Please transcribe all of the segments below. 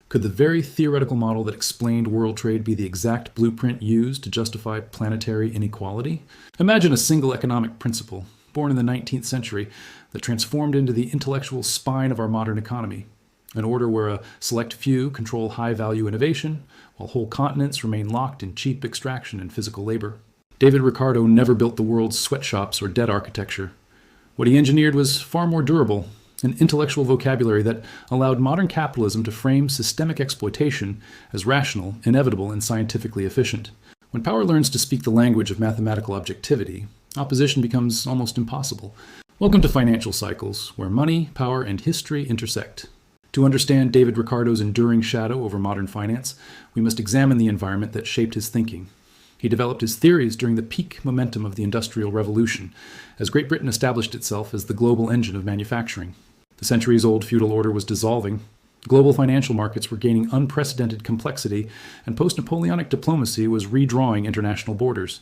Could the very theoretical model that explained world trade be the exact blueprint used to justify planetary inequality? Imagine a single economic principle, born in the 19th century, that transformed into the intellectual spine of our modern economy. An order where a select few control high-value innovation, while whole continents remain locked in cheap extraction and physical labor. David Ricardo never built the world's sweatshops or debt architecture. What he engineered was far more durable, an intellectual vocabulary that allowed modern capitalism to frame systemic exploitation as rational, inevitable, and scientifically efficient. When power learns to speak the language of mathematical objectivity, opposition becomes almost impossible. Welcome to Financial Cycles, where money, power, and history intersect. To understand David Ricardo's enduring shadow over modern finance, we must examine the environment that shaped his thinking. He developed his theories during the peak momentum of the Industrial Revolution, as Great Britain established itself as the global engine of manufacturing. The centuries-old feudal order was dissolving, global financial markets were gaining unprecedented complexity, and post-Napoleonic diplomacy was redrawing international borders.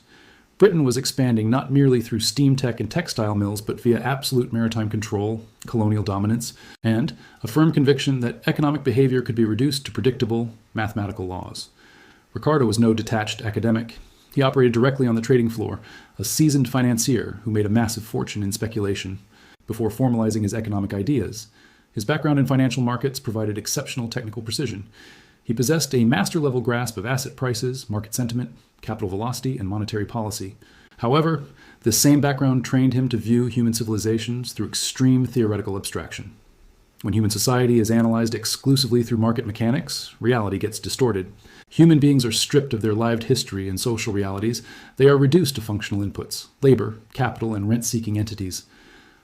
Britain was expanding not merely through steam tech and textile mills, but via absolute maritime control, colonial dominance, and a firm conviction that economic behavior could be reduced to predictable, mathematical laws. Ricardo was no detached academic. He operated directly on the trading floor, a seasoned financier who made a massive fortune in speculation. Before formalizing his economic ideas, his background in financial markets provided exceptional technical precision. He possessed a master-level grasp of asset prices, market sentiment, capital velocity, and monetary policy. However, this same background trained him to view human civilizations through extreme theoretical abstraction. When human society is analyzed exclusively through market mechanics, reality gets distorted. Human beings are stripped of their lived history and social realities. They are reduced to functional inputs, labor, capital, and rent-seeking entities.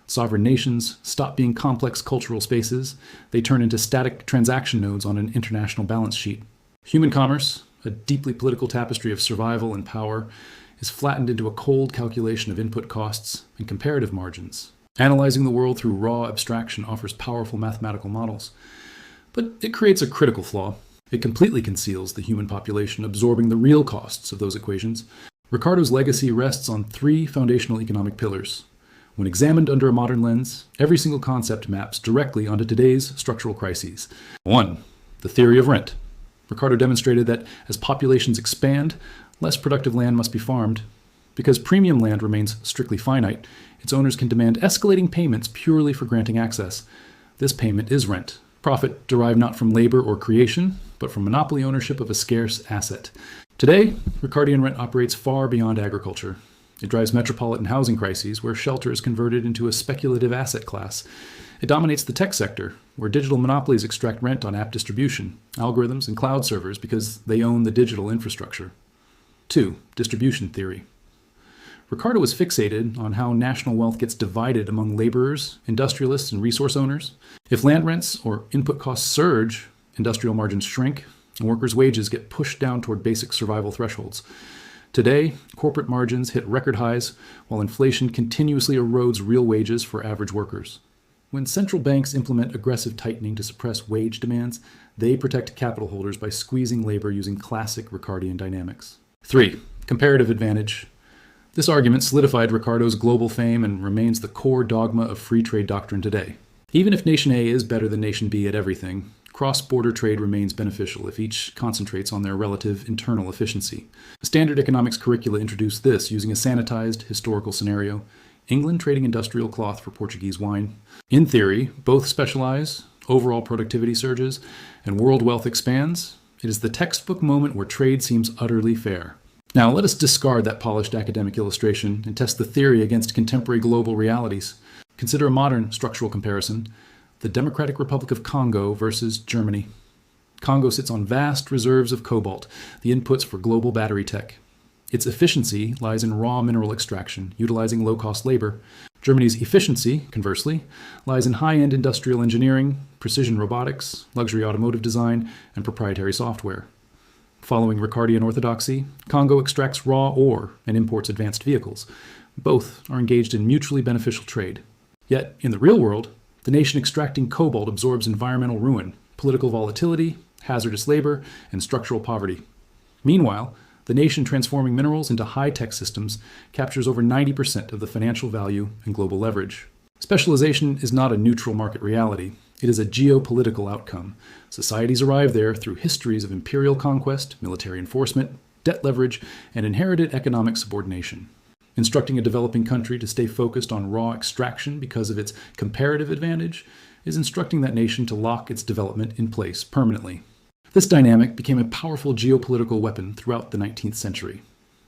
Sovereign nations stop being complex cultural spaces. They turn into static transaction nodes on an international balance sheet. Human commerce, a deeply political tapestry of survival and power, is flattened into a cold calculation of input costs and comparative margins. Analyzing the world through raw abstraction offers powerful mathematical models. But it creates a critical flaw. It completely conceals the human population absorbing the real costs of those equations. Ricardo's legacy rests on three foundational economic pillars. When examined under a modern lens, every single concept maps directly onto today's structural crises. 1. The theory of rent. Ricardo demonstrated that as populations expand, less productive land must be farmed. Because premium land remains strictly finite, its owners can demand escalating payments purely for granting access. This payment is rent, profit derived not from labor or creation, but from monopoly ownership of a scarce asset. Today, Ricardian rent operates far beyond agriculture. It drives metropolitan housing crises where shelter is converted into a speculative asset class. It dominates the tech sector, where digital monopolies extract rent on app distribution, algorithms, and cloud servers because they own the digital infrastructure. 2. Distribution theory. Ricardo was fixated on how national wealth gets divided among laborers, industrialists, and resource owners. If land rents or input costs surge, industrial margins shrink, and workers' wages get pushed down toward basic survival thresholds. Today, corporate margins hit record highs, while inflation continuously erodes real wages for average workers. When central banks implement aggressive tightening to suppress wage demands, they protect capital holders by squeezing labor using classic Ricardian dynamics. 3. Comparative advantage. This argument solidified Ricardo's global fame and remains the core dogma of free trade doctrine today. Even if Nation A is better than Nation B at everything, cross-border trade remains beneficial if each concentrates on their relative internal efficiency. The standard economics curricula introduced this using a sanitized historical scenario: England trading industrial cloth for Portuguese wine. In theory, both specialize, overall productivity surges, and world wealth expands. It is the textbook moment where trade seems utterly fair. Now, let us discard that polished academic illustration and test the theory against contemporary global realities. Consider a modern structural comparison: the Democratic Republic of Congo versus Germany. Congo sits on vast reserves of cobalt, the inputs for global battery tech. Its efficiency lies in raw mineral extraction, utilizing low-cost labor. Germany's efficiency, conversely, lies in high-end industrial engineering, precision robotics, luxury automotive design, and proprietary software. Following Ricardian orthodoxy, Congo extracts raw ore and imports advanced vehicles. Both are engaged in mutually beneficial trade. Yet, in the real world, the nation extracting cobalt absorbs environmental ruin, political volatility, hazardous labor, and structural poverty. Meanwhile, the nation transforming minerals into high-tech systems captures over 90% of the financial value and global leverage. Specialization is not a neutral market reality. It is a geopolitical outcome. Societies arrive there through histories of imperial conquest, military enforcement, debt leverage, and inherited economic subordination. Instructing a developing country to stay focused on raw extraction because of its comparative advantage is instructing that nation to lock its development in place permanently. This dynamic became a powerful geopolitical weapon throughout the 19th century,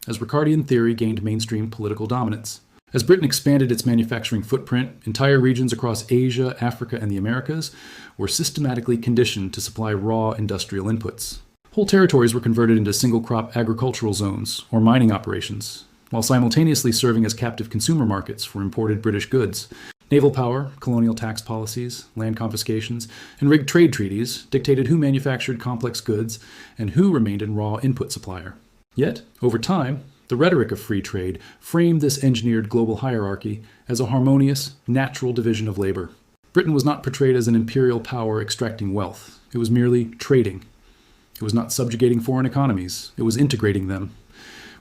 as Ricardian theory gained mainstream political dominance. As Britain expanded its manufacturing footprint, entire regions across Asia, Africa, and the Americas were systematically conditioned to supply raw industrial inputs. Whole territories were converted into single-crop agricultural zones or mining operations, while simultaneously serving as captive consumer markets for imported British goods. Naval power, colonial tax policies, land confiscations, and rigged trade treaties dictated who manufactured complex goods and who remained a raw input supplier. Yet, over time, the rhetoric of free trade framed this engineered global hierarchy as a harmonious, natural division of labor. Britain was not portrayed as an imperial power extracting wealth. It was merely trading. It was not subjugating foreign economies. It was integrating them.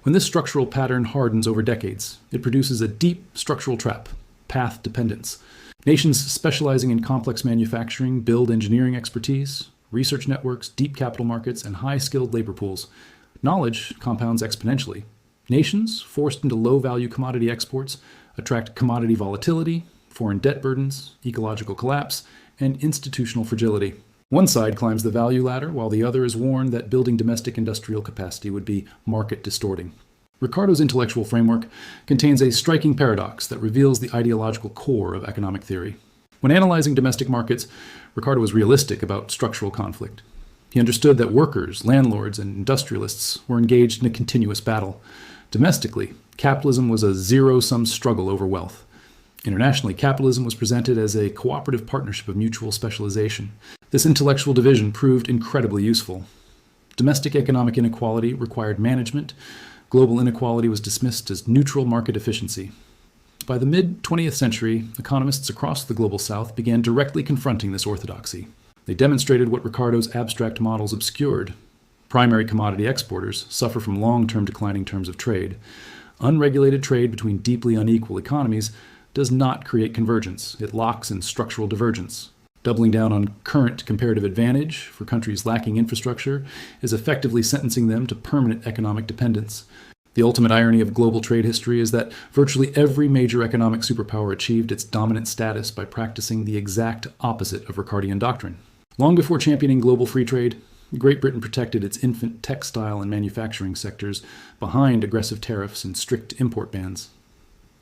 When this structural pattern hardens over decades, it produces a deep structural trap, path dependence. Nations specializing in complex manufacturing build engineering expertise, research networks, deep capital markets, and high-skilled labor pools. Knowledge compounds exponentially. Nations, forced into low-value commodity exports, attract commodity volatility, foreign debt burdens, ecological collapse, and institutional fragility. One side climbs the value ladder, while the other is warned that building domestic industrial capacity would be market distorting. Ricardo's intellectual framework contains a striking paradox that reveals the ideological core of economic theory. When analyzing domestic markets, Ricardo was realistic about structural conflict. He understood that workers, landlords, and industrialists were engaged in a continuous battle. Domestically, capitalism was a zero-sum struggle over wealth. Internationally, capitalism was presented as a cooperative partnership of mutual specialization. This intellectual division proved incredibly useful. Domestic economic inequality required management. Global inequality was dismissed as neutral market efficiency. By the mid-20th century, economists across the global south began directly confronting this orthodoxy. They demonstrated what Ricardo's abstract models obscured. Primary commodity exporters suffer from long-term declining terms of trade. Unregulated trade between deeply unequal economies does not create convergence. It locks in structural divergence. Doubling down on current comparative advantage for countries lacking infrastructure is effectively sentencing them to permanent economic dependence. The ultimate irony of global trade history is that virtually every major economic superpower achieved its dominant status by practicing the exact opposite of Ricardian doctrine. Long before championing global free trade, Great Britain protected its infant textile and manufacturing sectors behind aggressive tariffs and strict import bans.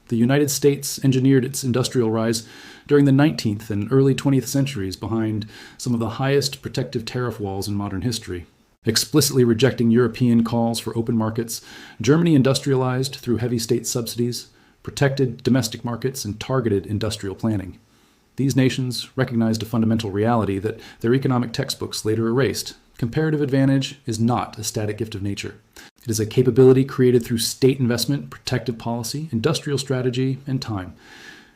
The United States engineered its industrial rise during the 19th and early 20th centuries behind some of the highest protective tariff walls in modern history. Explicitly rejecting European calls for open markets, Germany industrialized through heavy state subsidies, protected domestic markets, and targeted industrial planning. These nations recognized a fundamental reality that their economic textbooks later erased. Comparative advantage is not a static gift of nature. It is a capability created through state investment, protective policy, industrial strategy, and time.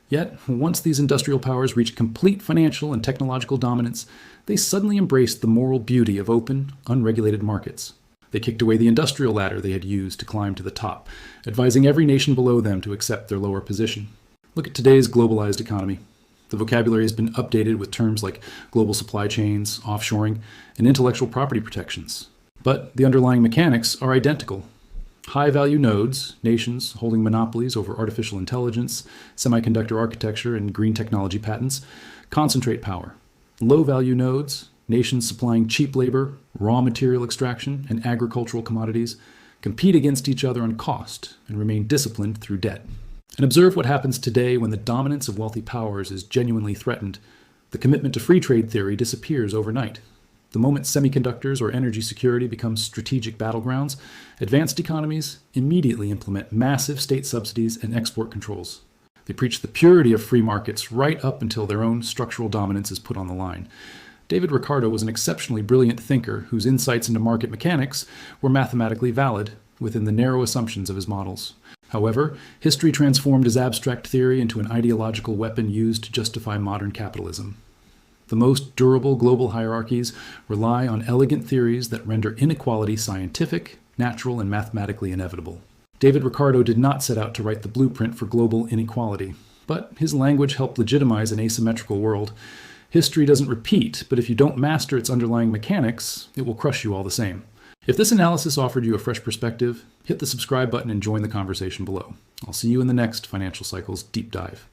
Yet, once these industrial powers reached complete financial and technological dominance, they suddenly embraced the moral beauty of open, unregulated markets. They kicked away the industrial ladder they had used to climb to the top, advising every nation below them to accept their lower position. Look at today's globalized economy. The vocabulary has been updated with terms like global supply chains, offshoring, and intellectual property protections. But the underlying mechanics are identical. High-value nodes, nations holding monopolies over artificial intelligence, semiconductor architecture, and green technology patents, concentrate power. Low-value nodes, nations supplying cheap labor, raw material extraction, and agricultural commodities, compete against each other on cost and remain disciplined through debt. And observe what happens today when the dominance of wealthy powers is genuinely threatened. The commitment to free trade theory disappears overnight. The moment semiconductors or energy security become strategic battlegrounds, advanced economies immediately implement massive state subsidies and export controls. They preach the purity of free markets right up until their own structural dominance is put on the line. David Ricardo was an exceptionally brilliant thinker whose insights into market mechanics were mathematically valid within the narrow assumptions of his models. However, history transformed his abstract theory into an ideological weapon used to justify modern capitalism. The most durable global hierarchies rely on elegant theories that render inequality scientific, natural, and mathematically inevitable. David Ricardo did not set out to write the blueprint for global inequality, but his language helped legitimize an asymmetrical world. History doesn't repeat, but if you don't master its underlying mechanics, it will crush you all the same. If this analysis offered you a fresh perspective, hit the subscribe button and join the conversation below. I'll see you in the next Financial Cycles Deep Dive.